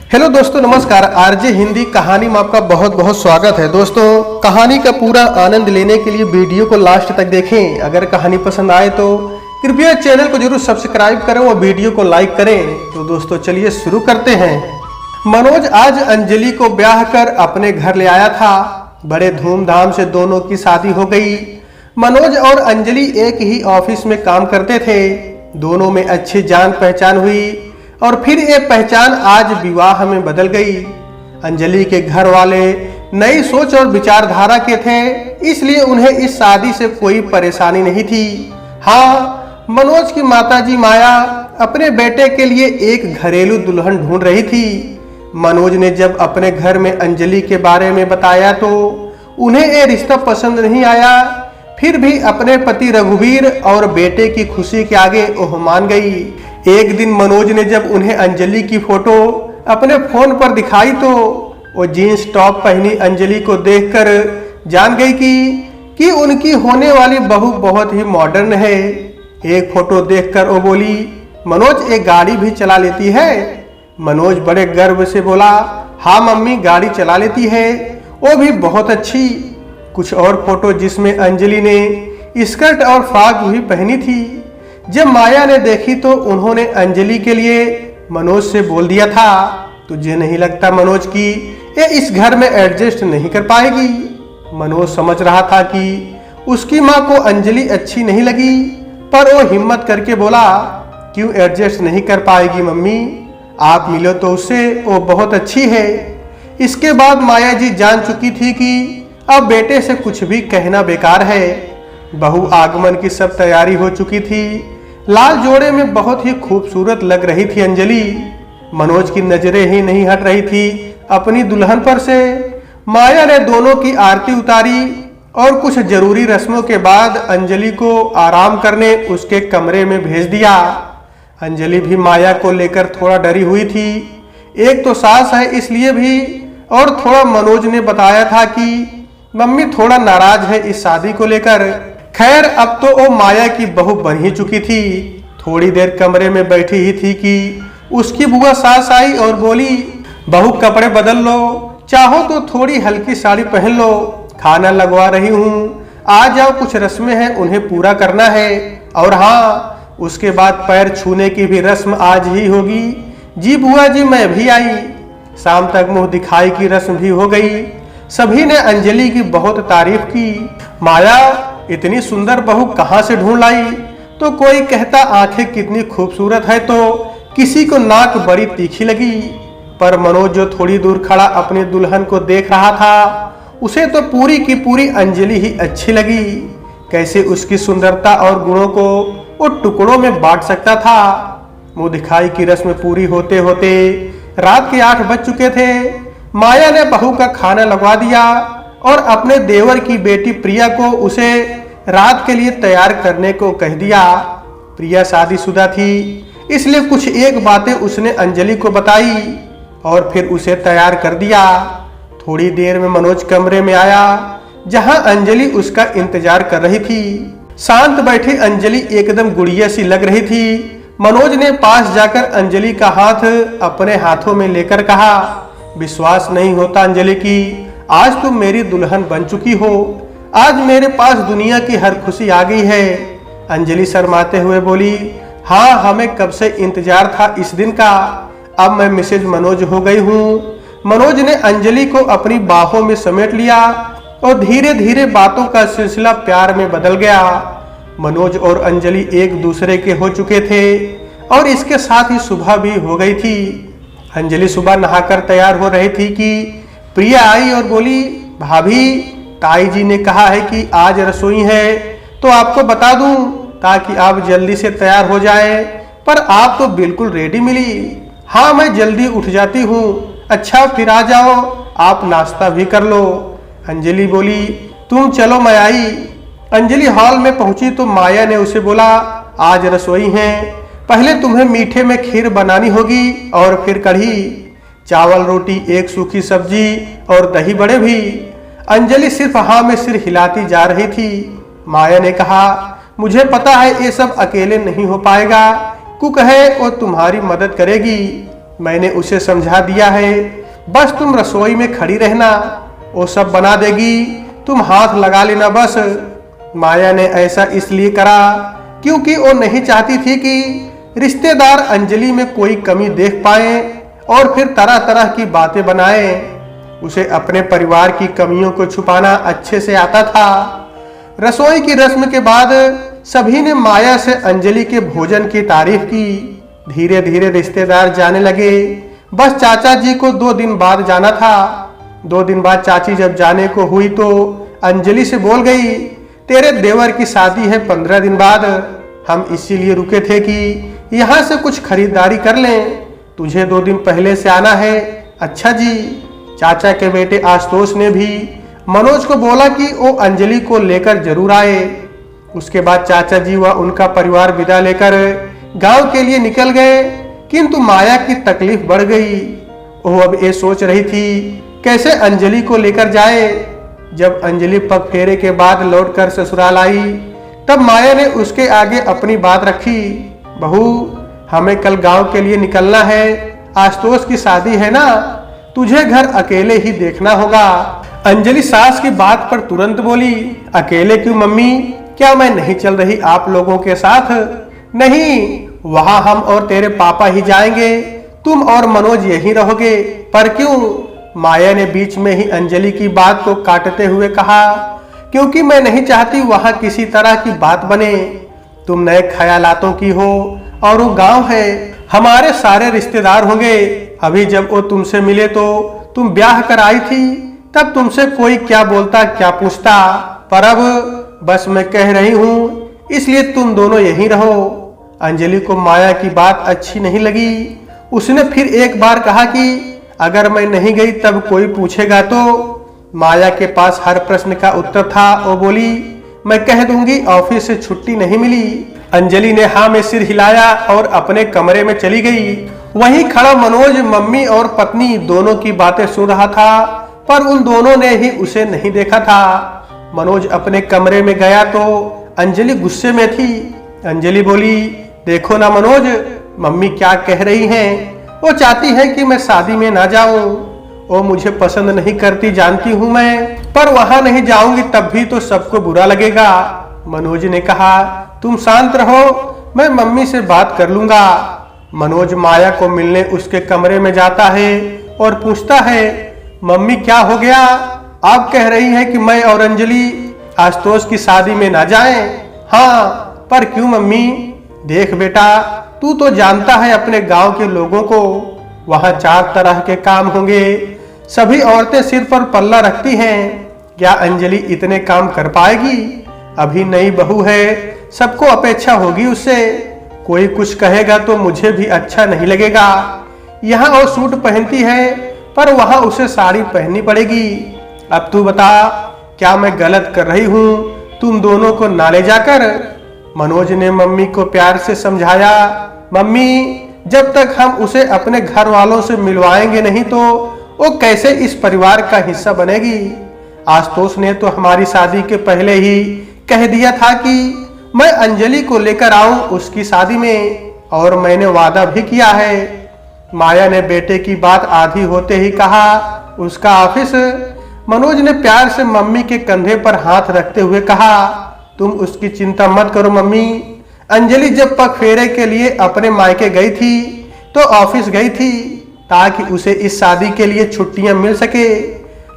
Hello दोस्तों, नमस्कार। RJ Hindi कहानी में आपका बहुत बहुत स्वागत है। दोस्तों, कहानी का पूरा आनंद लेने के लिए वीडियो को लास्ट तक देखें। अगर कहानी पसंद आए तो कृपया चैनल को जरूर सब्सक्राइब करें और वीडियो को लाइक करें। तो दोस्तों चलिए शुरू करते हैं। मनोज आज अंजलि को ब्याह कर अपने घर ले आया था। बड़े धूमधाम से दोनों की शादी हो गई। मनोज और अंजलि एक ही ऑफिस में काम करते थे। दोनों में अच्छी जान पहचान हुई और फिर ये पहचान आज विवाह में बदल गई। अंजलि के घर वाले नई सोच और विचारधारा के थे, इसलिए उन्हें इस शादी से कोई परेशानी नहीं थी। हाँ, मनोज की माताजी माया अपने बेटे के लिए एक घरेलू दुल्हन ढूंढ रही थी। मनोज ने जब अपने घर में अंजलि के बारे में बताया तो उन्हें ये रिश्ता पसंद नहीं आया। फिर भी अपने पति रघुवीर और बेटे की खुशी के आगे ओह मान गई। एक दिन मनोज ने जब उन्हें अंजलि की फोटो अपने फोन पर दिखाई तो वो जीन्स टॉप पहनी अंजलि को देखकर जान गई कि उनकी होने वाली बहू बहुत ही मॉडर्न है। एक फोटो देखकर वो बोली, मनोज एक गाड़ी भी चला लेती है? मनोज बड़े गर्व से बोला, हाँ मम्मी, गाड़ी चला लेती है, वो भी बहुत अच्छी। कुछ और फोटो जिसमें अंजलि ने स्कर्ट और फ्रॉक भी पहनी थी। जब माया ने देखी तो उन्होंने अंजलि के लिए मनोज से बोल दिया था, तुझे नहीं लगता मनोज की ये इस घर में एडजस्ट नहीं कर पाएगी? मनोज समझ रहा था कि उसकी माँ को अंजलि अच्छी नहीं लगी, पर वो हिम्मत करके बोला, क्यों एडजस्ट नहीं कर पाएगी मम्मी? आप मिलो तो उससे, वो बहुत अच्छी है। इसके बाद माया जी जान चुकी थी कि अब बेटे से कुछ भी कहना बेकार है। बहू आगमन की सब तैयारी हो चुकी थी। लाल जोड़े में बहुत ही खूबसूरत लग रही थी अंजलि। मनोज की नजरें ही नहीं हट रही थी अपनी दुल्हन पर से। माया ने दोनों की आरती उतारी और कुछ जरूरी रस्मों के बाद अंजलि को आराम करने उसके कमरे में भेज दिया। अंजलि भी माया को लेकर थोड़ा डरी हुई थी। एक तो सास है इसलिए भी, और थोड़ा मनोज ने बताया था कि मम्मी थोड़ा नाराज है इस शादी को लेकर। खैर, अब तो वो माया की बहू बन ही चुकी थी। थोड़ी देर कमरे में बैठी ही थी कि उसकी बुआ सास आई और बोली, बहू कपड़े बदल लो, चाहो तो थोड़ी हल्की साड़ी पहन लो, खाना लगवा रही हूँ, आ जाओ, कुछ रस्में हैं उन्हें पूरा करना है। और हाँ, उसके बाद पैर छूने की भी रस्म आज ही होगी। जी बुआ जी, मैं भी आई। शाम तक मुंह दिखाई की रस्म भी हो गई। सभी ने अंजलि की बहुत तारीफ की। माया इतनी सुंदर बहू कहाँ से ढूंढ लाई? तो कोई कहता आंखें कितनी खूबसूरत है, तो किसी को नाक बड़ी तीखी लगी। पर मनोज जो थोड़ी दूर खड़ा अपनी दुल्हन को देख रहा था, उसे तो पूरी की पूरी अंजलि ही अच्छी लगी। कैसे उसकी सुंदरता और गुणों को वो टुकड़ों में बांट सकता था। मुंह दिखाई की रस्म पूरी होते होते रात के 8 बज चुके थे। माया ने बहू का खाना लगवा दिया और अपने देवर की बेटी प्रिया को उसे रात के लिए तैयार करने को कह दिया। प्रिया शादीशुदा थी, इसलिए कुछ एक बातें उसने अंजलि को बताई और फिर उसे तैयार कर दिया। थोड़ी देर में मनोज कमरे में आया जहां अंजलि उसका इंतजार कर रही थी। शांत बैठी अंजलि एकदम गुड़िया सी लग रही थी। मनोज ने पास जाकर अंजलि का हाथ अपने हाथों में लेकर कहा, विश्वास नहीं होता अंजलि की आज तुम मेरी दुल्हन बन चुकी हो। आज मेरे पास दुनिया की हर खुशी आ गई है। अंजलि शर्माते हुए बोली, हाँ, हमें कब से इंतजार था इस दिन का। अब मैं मिसेज मनोज हो गई हूँ। मनोज ने अंजलि को अपनी बाहों में समेट लिया और धीरे धीरे बातों का सिलसिला प्यार में बदल गया। मनोज और अंजलि एक दूसरे के हो चुके थे और इसके साथ ही सुबह भी हो गई थी। अंजलि सुबह नहाकर तैयार हो रही थी कि प्रिया आई और बोली, भाभी, ताई जी ने कहा है कि आज रसोई है तो आपको बता दूं ताकि आप जल्दी से तैयार हो जाएं। पर आप तो बिल्कुल रेडी मिली। हाँ, मैं जल्दी उठ जाती हूँ। अच्छा, फिर आ जाओ, आप नाश्ता भी कर लो। अंजलि बोली, तुम चलो, मैं आई। अंजलि हॉल में पहुंची तो माया ने उसे बोला, आज रसोई है, पहले तुम्हें मीठे में खीर बनानी होगी और फिर कढ़ी, चावल रोटी, एक सूखी सब्जी और दही बड़े भी। अंजलि सिर्फ हाँ में सिर हिलाती जा रही थी। माया ने कहा, मुझे पता है ये सब अकेले नहीं हो पाएगा, कुक है और तुम्हारी मदद करेगी। मैंने उसे समझा दिया है, बस तुम रसोई में खड़ी रहना, वो सब बना देगी, तुम हाथ लगा लेना बस। माया ने ऐसा इसलिए करा क्योंकि वो नहीं चाहती थी कि रिश्तेदार अंजलि में कोई कमी देख पाए और फिर तरह तरह की बातें बनाए। उसे अपने परिवार की कमियों को छुपाना अच्छे से आता था। रसोई की रस्म के बाद सभी ने माया से अंजलि के भोजन की तारीफ की। धीरे धीरे रिश्तेदार जाने लगे। बस चाचा जी को 2 दिन बाद जाना था। 2 दिन बाद चाची जब जाने को हुई तो अंजलि से बोल गई, तेरे देवर की शादी है 15 दिन बाद, हम इसीलिए रुके थे कि यहाँ से कुछ खरीदारी कर लें, तुझे 2 दिन पहले से आना है। अच्छा जी। चाचा के बेटे आशुतोष ने भी मनोज को बोला कि वो अंजलि को लेकर जरूर आए। उसके बाद चाचा जी व उनका परिवार विदा लेकर गांव के लिए निकल गए, किंतु माया की तकलीफ बढ़ गई। वो अब ये सोच रही थी कैसे अंजलि को लेकर जाए। जब अंजलि पग फेरे के बाद लौटकर ससुराल आई तब माया ने उसके आगे अपनी बात रखी। बहू, हमें कल गांव के लिए निकलना है, आशुतोष की शादी है ना, तुझे घर अकेले ही देखना होगा। अंजलि सास की बात पर तुरंत बोली, अकेले क्यों मम्मी, क्या मैं नहीं चल रही आप लोगों के साथ? नहीं, वहां हम और तेरे पापा ही जाएंगे, तुम और मनोज यहीं रहोगे। पर क्यों? माया ने बीच में ही अंजलि की बात को काटते हुए कहा, क्योंकि मैं नहीं चाहती वहां किसी तरह की बात बने। तुम नए ख्यालातों की हो और वो गांव है, हमारे सारे रिश्तेदार होंगे। अभी जब वो तुमसे मिले तो तुम ब्याह कर आई थी, तब तुमसे कोई क्या बोलता क्या पूछता, पर अब बस मैं कह रही हूँ, इसलिए तुम दोनों यहीं रहो। अंजलि को माया की बात अच्छी नहीं लगी। उसने फिर एक बार कहा कि अगर मैं नहीं गई तब कोई पूछेगा तो। माया के पास हर प्रश्न का उत्तर था। वो बोली, मैं कह दूंगी ऑफिस से छुट्टी नहीं मिली। अंजलि ने हाँ में सिर हिलाया और अपने कमरे में चली गई। वहीं खड़ा मनोज मम्मी और पत्नी दोनों की बातें सुन रहा था, पर उन दोनों ने ही उसे नहीं देखा था। मनोज अपने कमरे में गया तो अंजलि गुस्से में थी। अंजलि बोली, देखो ना मनोज, मम्मी क्या कह रही हैं। वो चाहती है कि मैं शादी में ना जाऊं। वो मुझे पसंद नहीं करती जानती हूं मैं, पर वहां नहीं जाऊंगी तब भी तो सबको बुरा लगेगा। मनोज ने कहा, तुम शांत रहो, मैं मम्मी से बात कर लूंगा। मनोज माया को मिलने उसके कमरे में जाता है और पूछता है, मम्मी क्या हो गया? आप कह रही हैं कि मैं और अंजलि आशुतोष की शादी में ना जाएं? हाँ, पर क्यों मम्मी? देख बेटा, तू तो जानता है अपने गांव के लोगों को, वहां 4 तरह के काम होंगे, सभी औरतें सिर पर पल्ला रखती हैं। क्या अंजलि इतने काम कर पाएगी? अभी नई बहू है, सबको अपेक्षा होगी उससे। कोई कुछ कहेगा तो मुझे भी अच्छा नहीं लगेगा। यहाँ वो सूट पहनती है, पर वहां उसे साड़ी पहननी पड़ेगी। अब तू बता, क्या मैं गलत कर रही हूँ तुम दोनों को ना ले जाकर? मनोज ने मम्मी को प्यार से समझाया, मम्मी, जब तक हम उसे अपने घर वालों से मिलवाएंगे नहीं तो वो कैसे इस परिवार का हिस्सा बनेगी? आशुतोष ने तो हमारी शादी के पहले ही कह दिया था कि मैं अंजलि को लेकर आऊं उसकी शादी में, और मैंने वादा भी किया है। माया ने बेटे की बात आधी होते ही कहा, उसका ऑफिस। मनोज ने प्यार से मम्मी के कंधे पर हाथ रखते हुए कहा, तुम उसकी चिंता मत करो मम्मी। अंजलि जब पग फेरे के लिए अपने मायके गई थी तो ऑफिस गई थी ताकि उसे इस शादी के लिए छुट्टियां मिल सके।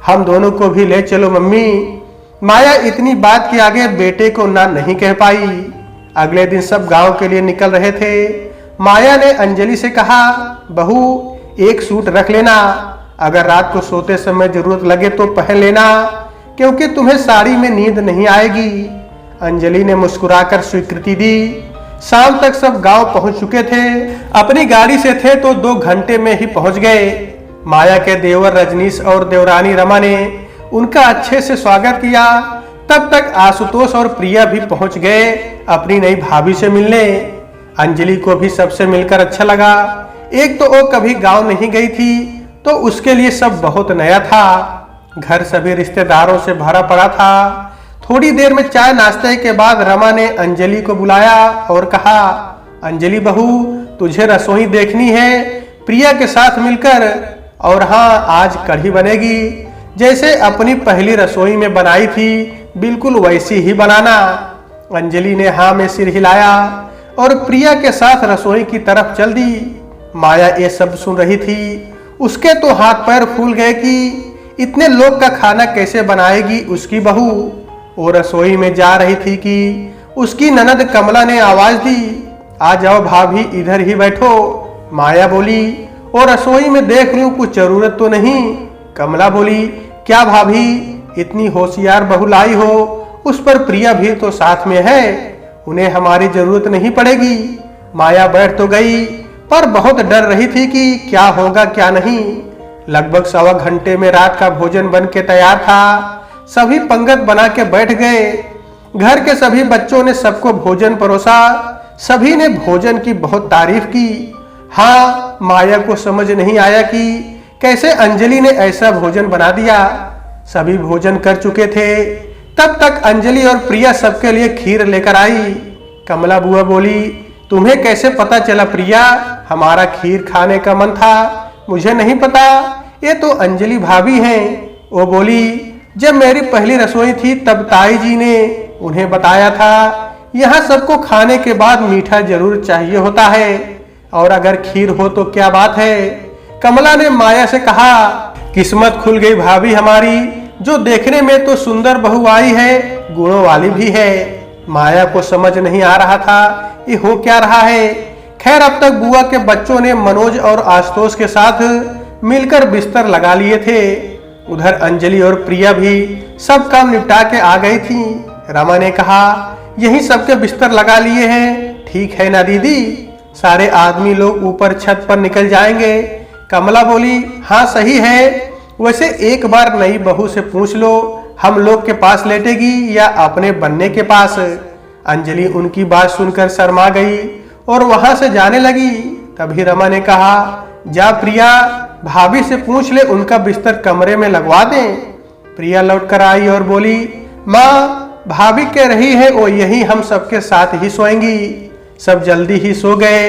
हम दोनों को भी ले चलो मम्मी। माया इतनी बात के आगे बेटे को ना नहीं कह पाई। अगले दिन सब गांव के लिए निकल रहे थे। माया ने अंजलि से कहा, बहू, एक सूट रख लेना, अगर रात को सोते समय जरूरत लगे तो पहन लेना, क्योंकि तुम्हें साड़ी में नींद नहीं आएगी। अंजलि ने मुस्कुराकर स्वीकृति दी। शाम तक सब गांव पहुंच चुके थे। अपनी गाड़ी से थे तो 2 घंटे में ही पहुंच गए। माया के देवर रजनीश और देवरानी रमा ने उनका अच्छे से स्वागत किया। तब तक आशुतोष और प्रिया भी पहुंच गए अपनी नई भाभी से मिलने। अंजलि को भी सबसे मिलकर अच्छा लगा। एक तो वो कभी गांव नहीं गई थी तो उसके लिए सब बहुत नया था। घर सभी रिश्तेदारों से भरा पड़ा था। थोड़ी देर में चाय नाश्ते के बाद रमा ने अंजलि को बुलाया और कहा, अंजलि बहू, तुझे रसोई देखनी है, प्रिया के साथ मिलकर। और हाँ, आज कढ़ी बनेगी जैसे अपनी पहली रसोई में बनाई थी, बिल्कुल वैसी ही बनाना। अंजलि ने हाँ में सिर हिलाया और प्रिया के साथ रसोई की तरफ चल दी। माया ये सब सुन रही थी। उसके तो हाथ पैर फूल गए कि इतने लोग का खाना कैसे बनाएगी उसकी बहू। वो रसोई में जा रही थी कि उसकी ननद कमला ने आवाज दी, आ जाओ भाभी, इधर ही बैठो। माया बोली, और रसोई में देख लूं, कुछ जरूरत तो नहीं। कमला बोली, क्या भाभी, इतनी होशियार बहू लाई हो, उस पर प्रिया भी तो साथ में है, उन्हें हमारी जरूरत नहीं पड़ेगी। माया बैठ तो गई पर बहुत डर रही थी कि क्या होगा क्या नहीं। लगभग 1.25 घंटे में रात का भोजन बन के तैयार था। सभी पंगत बना के बैठ गए। घर के सभी बच्चों ने सबको भोजन परोसा। सभी ने भोजन की बहुत तारीफ की। हाँ, माया को समझ नहीं आया कि कैसे अंजलि ने ऐसा भोजन बना दिया। सभी भोजन कर चुके थे। तब तक अंजलि और प्रिया सबके लिए खीर लेकर आई। कमला बुआ बोली, तुम्हें कैसे पता चला प्रिया, हमारा खीर खाने का मन था? मुझे नहीं पता, ये तो अंजलि भाभी हैं। वो बोली, जब मेरी पहली रसोई थी तब ताई जी ने उन्हें बताया था, यहाँ सबको खाने के बाद मीठा जरूर चाहिए होता है, और अगर खीर हो तो क्या बात है। कमला ने माया से कहा, किस्मत खुल गई भाभी हमारी, जो देखने में तो सुंदर बहू आई है, गुणों वाली भी है। माया को समझ नहीं आ रहा था ये हो क्या रहा है। खैर, अब तक बुआ के बच्चों ने मनोज और आशुतोष के साथ मिलकर बिस्तर लगा लिए थे। उधर अंजलि और प्रिया भी सब काम निपटा के आ गई थी। रमा ने कहा, यही सबके बिस्तर लगा लिए हैं, ठीक है ना दीदी? सारे आदमी लोग ऊपर छत पर निकल जाएंगे। कमला बोली, हाँ सही है, वैसे एक बार नई बहू से पूछ लो, हम लोग के पास लेटेगी या अपने बनने के पास? अंजलि उनकी बात सुनकर शर्मा गई और वहां से जाने लगी। तभी रमा ने कहा, जा प्रिया, भाभी से पूछ ले, उनका बिस्तर कमरे में लगवा दें। प्रिया लौट कर आई और बोली, माँ, भाभी कह रही है वो यही हम सबके साथ ही सोएंगी। सब जल्दी ही सो गए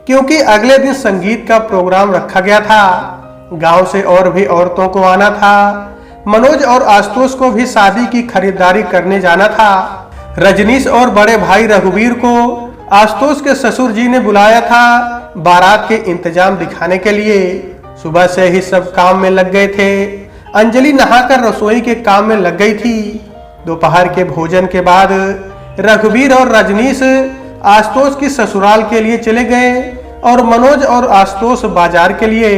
क्योंकि अगले दिन संगीत का प्रोग्राम रखा गया था। गांव से और भी औरतों को आना था। मनोज और आशुतोष को भी शादी की खरीदारी करने जाना था। रजनीश और बड़े भाई रघुवीर को आशुतोष के ससुर जी ने बुलाया था बारात के इंतजाम दिखाने के लिए। सुबह से ही सब काम में लग गए थे। अंजलि नहाकर रसोई के काम में लग गई थी। दोपहर के भोजन के बाद रघुवीर और रजनीश आशुतोष की ससुराल के लिए चले गए और मनोज और आशुतोष बाजार के लिए।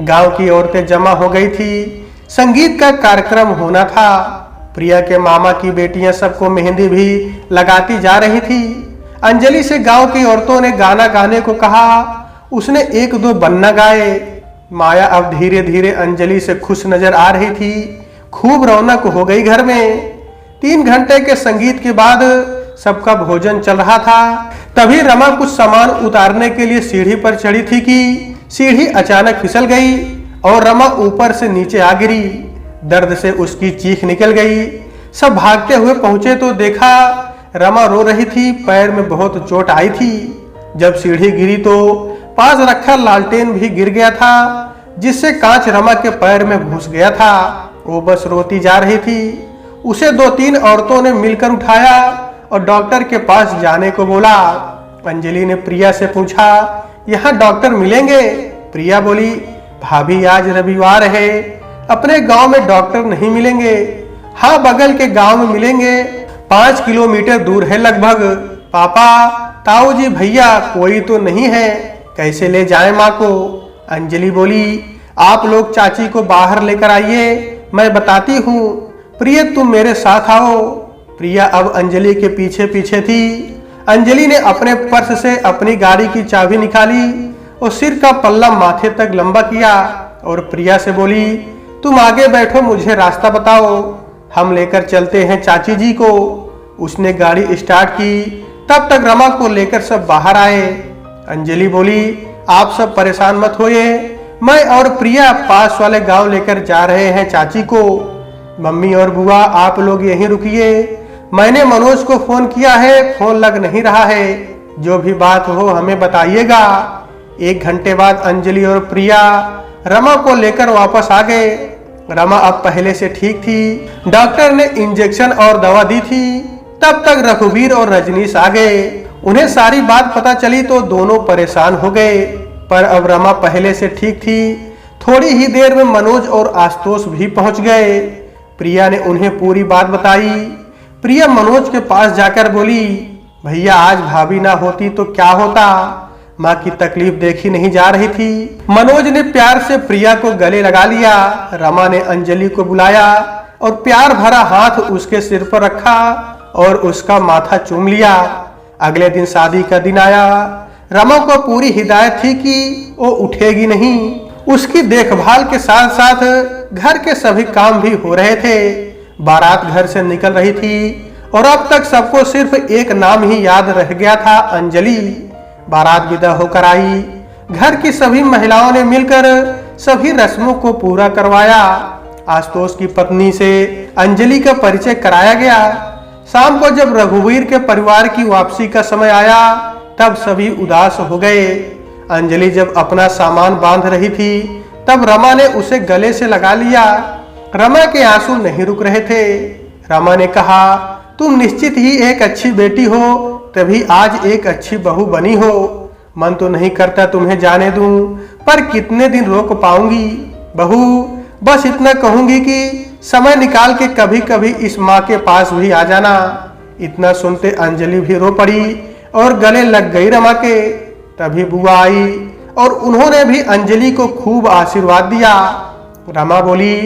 गांव की औरतें जमा हो गई थी। संगीत का कार्यक्रम होना था। प्रिया के मामा की बेटियां सबको मेहंदी भी लगाती जा रही थी। अंजलि से गांव की औरतों ने गाना गाने को कहा। उसने 1-2 बन्ना गाए। माया अब धीरे धीरे अंजलि से खुश नजर आ रही थी। खूब रौनक हो गई घर में। 3 घंटे के संगीत के बाद सबका भोजन चल रहा था। तभी रमा कुछ सामान उतारने के लिए सीढ़ी पर चढ़ी थी कि सीढ़ी अचानक फिसल गई और रमा ऊपर से नीचे आ गिरी। दर्द से उसकी चीख निकल गई। सब भागते हुए पहुंचे तो देखा रमा रो रही थी, पैर में बहुत चोट आई थी। जब सीढ़ी गिरी तो पास रखा लालटेन भी गिर गया था, जिससे कांच रमा के पैर में घुस गया था। वो बस रोती जा रही थी। उसे 2-3 औरतों ने मिलकर उठाया और डॉक्टर के पास जाने को बोला। अंजलि ने प्रिया से पूछा, यहाँ डॉक्टर मिलेंगे? प्रिया बोली, भाभी आज रविवार है, अपने गांव में डॉक्टर नहीं मिलेंगे। हाँ, बगल के गांव में मिलेंगे, 5 किलोमीटर दूर है लगभग। पापा, ताऊ जी, भैया कोई तो नहीं है, कैसे ले जाएं माँ को? अंजलि बोली, आप लोग चाची को बाहर लेकर आइए, मैं बताती हूँ। प्रिया, तुम मेरे साथ आओ। प्रिया अब अंजलि के पीछे पीछे थी। अंजलि ने अपने पर्स से अपनी गाड़ी की चाबी निकाली और सिर का पल्ला माथे तक लंबा किया और प्रिया से बोली, तुम आगे बैठो, मुझे रास्ता बताओ, हम लेकर चलते हैं चाची जी को। उसने गाड़ी स्टार्ट की। तब तक रमा को लेकर सब बाहर आए। अंजलि बोली, आप सब परेशान मत होइए, मैं और प्रिया पास वाले गांव लेकर जा रहे हैं चाची को। मम्मी और बुआ आप लोग यहीं रुकिए, मैंने मनोज को फोन किया है, फोन लग नहीं रहा है, जो भी बात हो हमें बताइएगा। 1 घंटे बाद अंजलि और प्रिया रमा को लेकर वापस आ गए। रमा अब पहले से ठीक थी। डॉक्टर ने इंजेक्शन और दवा दी थी। तब तक रघुवीर और रजनीश आ गए। उन्हें सारी बात पता चली तो दोनों परेशान हो गए, पर अब रमा पहले से ठीक थी। थोड़ी ही देर में मनोज और आशुतोष भी पहुंच गए। प्रिया ने उन्हें पूरी बात बताई। प्रिया मनोज के पास जाकर बोली, भैया आज भाभी ना होती तो क्या होता। माँ की तकलीफ देखी नहीं जा रही थी। मनोज ने प्यार से प्रिया को गले लगा लिया। रमा ने अंजलि को बुलाया और प्यार भरा हाथ उसके सिर पर रखा और उसका माथा चूम लिया। अगले दिन शादी का दिन आया। रमा को पूरी हिदायत थी कि वो उठेगी नहीं। उसकी देखभाल के साथ साथ घर के सभी काम भी हो रहे थे। बारात घर से निकल रही थी और अब तक सबको सिर्फ एक नाम ही याद रह गया था, अंजलि। बारात विदा होकर आई। घर की सभी महिलाओं ने मिलकर सभी रस्मों को पूरा करवाया। आशुतोष की पत्नी से अंजलि का परिचय कराया गया। शाम को जब रघुवीर के परिवार की वापसी का समय आया तब सभी उदास हो गए। अंजलि जब अपना सामान बांध रही थी तब रमा ने उसे गले से लगा लिया। रमा के आंसू नहीं रुक रहे थे। रमा ने कहा, तुम निश्चित ही एक अच्छी बेटी हो, तभी आज एक अच्छी बहू बनी हो। मन तो नहीं करता तुम्हें जाने दूं, पर कितने दिन रोक पाऊंगी। बहू, बस इतना कहूंगी कि समय निकाल के कभी कभी इस माँ के पास भी आ जाना। इतना सुनते अंजलि भी रो पड़ी और गले लग गई रमा के। तभी बुआ आई और उन्होंने भी अंजलि को खूब आशीर्वाद दिया। रमा बोली,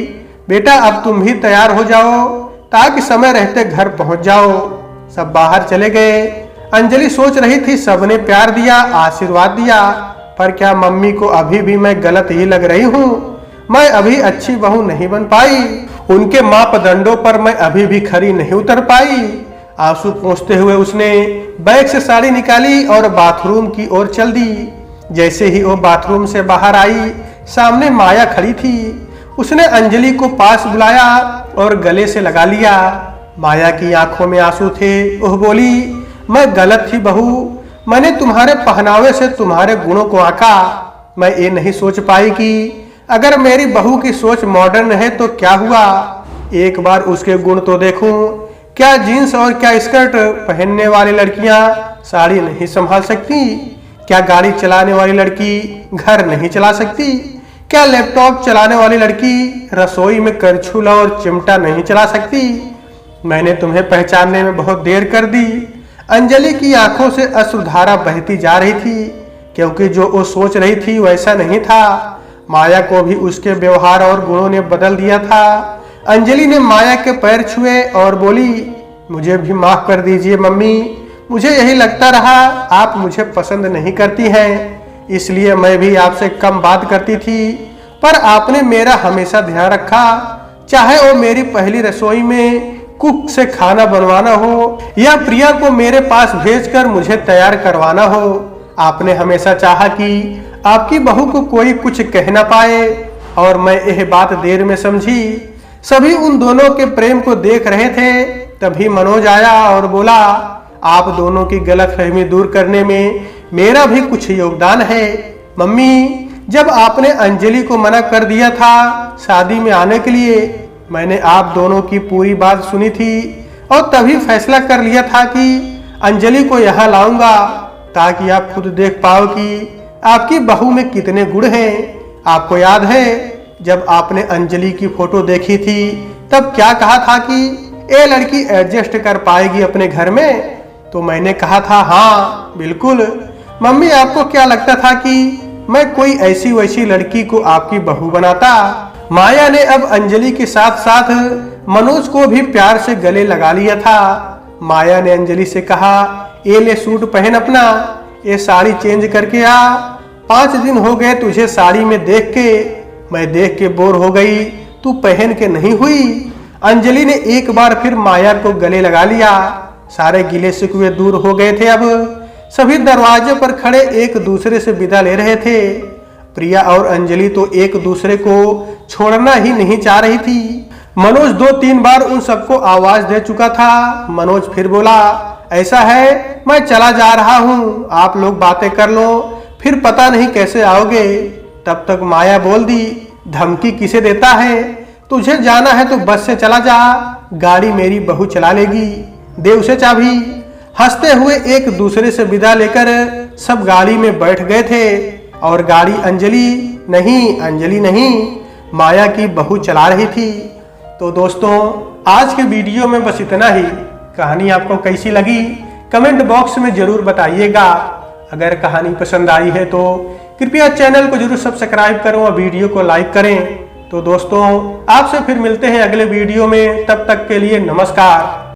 बेटा अब तुम भी तैयार हो जाओ ताकि समय रहते घर पहुंच जाओ। सब बाहर चले गए। अंजलि सोच रही थी सबने प्यार दिया, आशीर्वाद दिया, पर क्या मम्मी को अभी भी मैं गलत ही लग रही हूँ। मैं अभी अच्छी बहू नहीं बन पाई। उनके मापदंडों पर मैं अभी भी खरी नहीं उतर पाई। आंसू पोंछते हुए उसने बैग से साड़ी निकाली और बाथरूम की ओर चल दी। जैसे ही वो बाथरूम से बाहर आई, सामने माया खड़ी थी। उसने अंजलि को पास बुलाया और गले से लगा लिया। माया की आंखों में आंसू थे। वह बोली, मैं गलत थी बहू। मैंने तुम्हारे पहनावे से तुम्हारे गुणों को आंका। मैं ये नहीं सोच पाई कि अगर मेरी बहू की सोच मॉडर्न है तो क्या हुआ। एक बार उसके गुण तो देखूं। क्या जीन्स और क्या स्कर्ट पहनने वाली लड़कियां साड़ी नहीं संभाल सकती? क्या गाड़ी चलाने वाली लड़की घर नहीं चला सकती? क्या लैपटॉप चलाने वाली लड़की रसोई में करछुला और चिमटा नहीं चला सकती? मैंने तुम्हें पहचानने में बहुत देर कर दी। अंजलि की आंखों से अश्रुधारा बहती जा रही थी, क्योंकि जो वो सोच रही थी वैसा नहीं था। माया को भी उसके व्यवहार और गुणों ने बदल दिया था। अंजलि ने माया के पैर छुए और बोली, मुझे भी माफ कर दीजिए मम्मी। मुझे यही लगता रहा आप मुझे पसंद नहीं करती हैं, इसलिए मैं भी आपसे कम बात करती थी, पर आपने मेरा हमेशा ध्यान रखा। चाहे वो मेरी पहली रसोई में कुक से खाना बनवाना हो या प्रिया को मेरे पास भेजकर मुझे तैयार करवाना हो, आपने हमेशा चाहा कि आपकी बहू को कोई कुछ कह ना पाए, और मैं यह बात देर में समझी। सभी उन दोनों के प्रेम को देख रहे थे। तभी मनोज आया और बोला, आप दोनों की गलतफहमी दूर करने में मेरा भी कुछ योगदान है। मम्मी, जब आपने अंजलि को मना कर दिया था शादी में आने के लिए, मैंने आप दोनों की पूरी बात सुनी थी और तभी फैसला कर लिया था कि अंजलि को यहाँ लाऊंगा, ताकि आप खुद देख पाओ कि आपकी बहू में कितने गुण हैं। आपको याद है जब आपने अंजलि की फोटो देखी थी तब क्या कहा था कि ये लड़की एडजस्ट कर पाएगी अपने घर में? तो मैंने कहा था हाँ बिल्कुल। मम्मी, आपको क्या लगता था कि मैं कोई ऐसी वैसी लड़की को आपकी बहू बनाता? माया ने अब अंजलि के साथ साथ मनोज को भी प्यार से गले लगा लिया था। माया ने अंजलि से कहा, ये ले सूट पहन अपना, ये साड़ी चेंज करके आ। 5 दिन हो गए तुझे साड़ी में देख के, मैं देख के बोर हो गई, तू पहन के नहीं हुई। अंजलि ने एक बार फिर माया को गले लगा लिया। सारे गिले शिकवे दूर हो गए थे। अब सभी दरवाजे पर खड़े एक दूसरे से विदा ले रहे थे। प्रिया और अंजलि तो एक दूसरे को छोड़ना ही नहीं चाह रही थी। मनोज 2-3 बार उन सबको आवाज दे चुका था। मनोज फिर बोला, ऐसा है मैं चला जा रहा हूँ, आप लोग बातें कर लो, फिर पता नहीं कैसे आओगे। तब तक माया बोल दी, धमकी किसे देता है? तुझे जाना है तो बस से चला जा, गाड़ी मेरी बहू चला लेगी, दे उसे चाबी। हंसते हुए एक दूसरे से विदा लेकर सब गाड़ी में बैठ गए थे और गाड़ी अंजलि नहीं माया की बहू चला रही थी। तो दोस्तों आज के वीडियो में बस इतना ही। कहानी आपको कैसी लगी कमेंट बॉक्स में जरूर बताइएगा। अगर कहानी पसंद आई है तो कृपया चैनल को जरूर सब्सक्राइब करें और वीडियो को लाइक करें। तो दोस्तों आपसे फिर मिलते हैं अगले वीडियो में, तब तक के लिए नमस्कार।